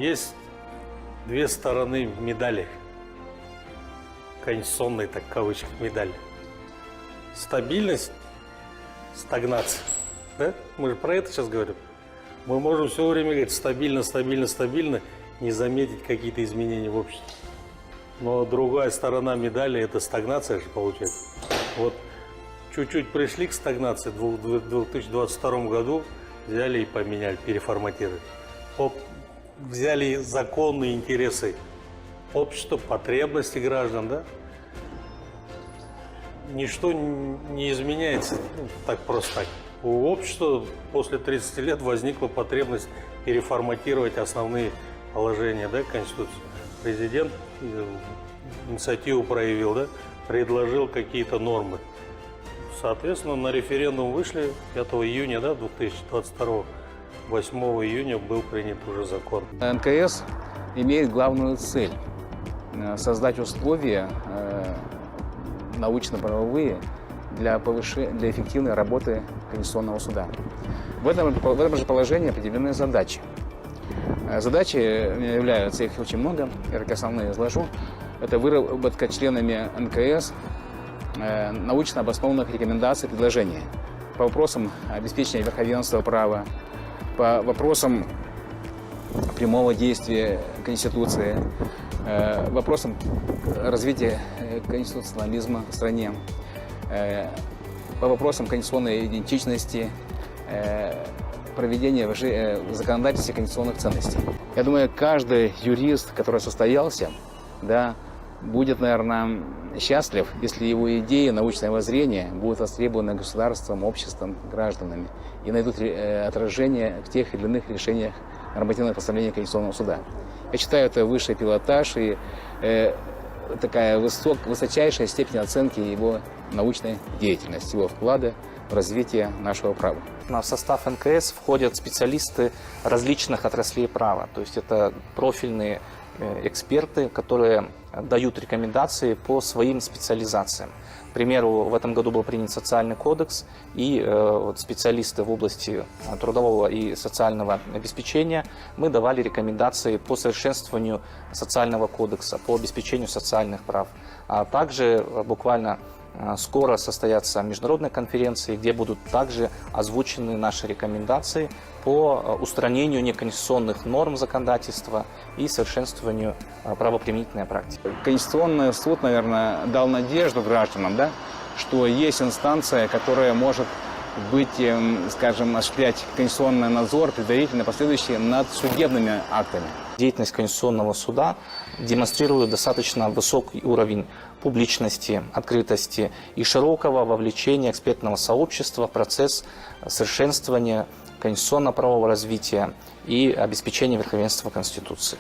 Есть две стороны медали, конституционной, так в кавычках, медали. Стабильность, стагнация. Да? Мы же про это сейчас говорим. Мы можем все время говорить стабильно, стабильно, стабильно, не заметить какие-то изменения в обществе. Но другая сторона медали – это стагнация же получается. Вот чуть-чуть пришли к стагнации в 2022 году, взяли и поменяли, переформатировали. Взяли законные интересы общества, потребности граждан, да? Ничто не изменяется так просто так. У общества после 30 лет возникла потребность переформатировать основные положения, да, Конституции. Президент инициативу проявил, да, предложил какие-то нормы. Соответственно, на референдум вышли 5 июня, да, 2022, 8 июня был принят уже закон. НКС имеет главную цель – создать условия научно-правовые для эффективной работы Конституционного суда. В этом же положении определены задачи. Задачи являются, их очень много, я только основные изложу. Это выработка членами НКС научно обоснованных рекомендаций и предложений по вопросам обеспечения верховенства права, по вопросам прямого действия Конституции, вопросам развития конституционализма в стране, по вопросам конституционной идентичности, проведения в законодательстве конституционных ценностей. Я думаю, каждый юрист, который состоялся, да, будет, наверное, счастлив, если его идеи, научное воззрение будут востребованы государством, обществом, гражданами и найдут отражение в тех или иных решениях нормативных постановлений Конституционного суда. Я считаю, это высший пилотаж и такая высочайшая степень оценки его научной деятельности, его вклада в развитие нашего права. В состав НКС входят специалисты различных отраслей права, то есть это профильные эксперты, которые дают рекомендации по своим специализациям. К примеру, в этом году был принят социальный кодекс, и специалисты в области трудового и социального обеспечения мы давали рекомендации по совершенствованию социального кодекса, по обеспечению социальных прав. А также буквально скоро состоятся международные конференции, где будут также озвучены наши рекомендации по устранению неконституционных норм законодательства и совершенствованию правоприменительной практики. Конституционный суд, наверное, дал надежду гражданам, да, что есть инстанция, которая может быть, скажем, осуществлять конституционный надзор, предварительно последующий над судебными актами. Деятельность Конституционного суда демонстрирует достаточно высокий уровень публичности, открытости и широкого вовлечения экспертного сообщества в процесс совершенствования конституционно-правового развития и обеспечения верховенства Конституции.